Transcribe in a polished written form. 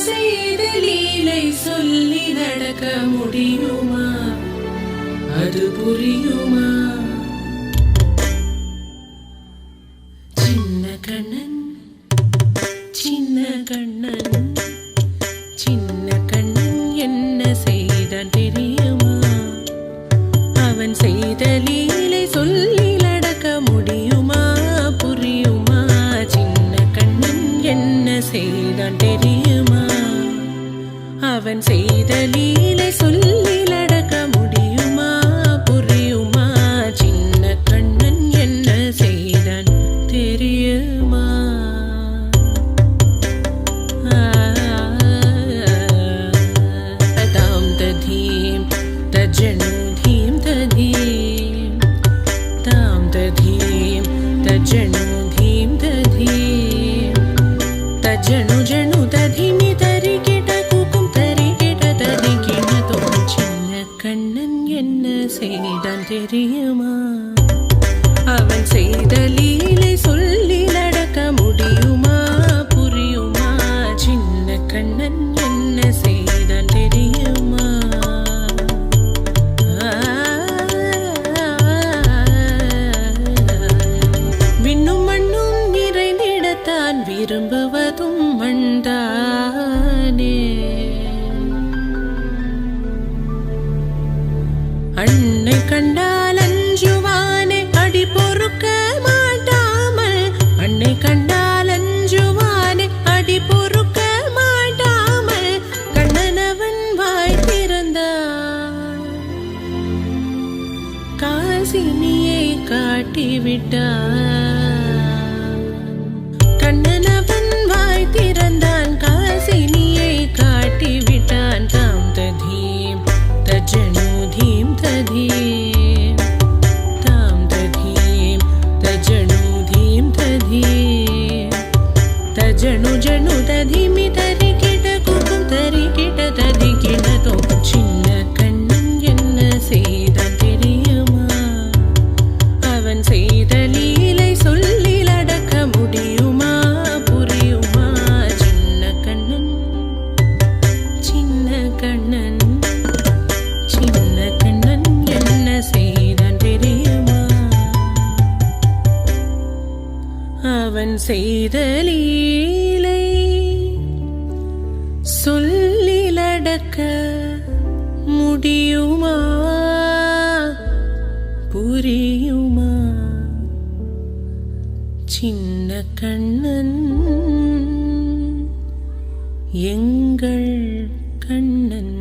செய்த லீலை சொல்லி நடக்க முடியுமா? அது புரியுமா? சின்ன கண்ணன் சின்ன கண்ணன் சின்ன கண்ணன் என்ன செய்தான் தெரியுமா? அவன் செய்த லீலை சொல்லி நடக்க முடியுமா? புரியுமா? சின்ன கண்ணன் என்ன செய்தான் தெரியுமா? அவன் செய்த லீலை சொல்லி நடக்க முடியுமா? புரியுமா? சின்ன கண்ணன் என்ன செய்தான் தெரியுமா? தாம் ததீம் தஜனு தீம் ததீம் தாம் ததீம் தஜனு தீம் ததீம் தஜனு ஜனு ததீமி தரிகிட கூக்கும் தரிகிட தரிகிடதோ. சின்ன கண்ணன் என்ன செய்தான் தெரியுமா? அவன் செய்த லீலை சொல்லி நடக்க முடியுமா? புரியுமா? சின்ன கண்ணன் என்ன செய்தான் தெரியுமா? விண்ணும் மண்ணும் நிறைந்திடத்தான் விரும்புவதும் மண்தானே. அன்னை கண்டால் அஞ்சுவானே அடி பொறுக்க மாட்டாமல். அன்னை கண்டால் அஞ்சுவானே அடி பொறுக்க மாட்டாமல். கண்ணனவன் வாய் திறந்தான் காசினியை காட்டிவிட்டான். கண்ணனவன் வாய் திறந்தான் காசினியை காட்டிவிட்டான். தாம் ததீம் தஜனு தீம் ததீம் தாம் ததீம் தஜனு தீம் ததீம் தஜனு ஜனு ததீமி தரிகிட கூக்கும் தரிகிட தரிகிடதோ. சின்ன கண்ணன் என்ன செய்தான் தெரியுமா? அவன் செய்த லீலை சொல்லி நடக்க முடியுமா? புரியுமா? சின்ன கண்ணன் சின்ன கண்ணன் சின்ன கண்ணன் என்ன செய்தான் தெரியுமா? அவன் செய்த லீலை சொல்லி நடக்க முடியுமா? புரியுமா? சின்ன கண்ணன் எங்கள் கண்ணன்.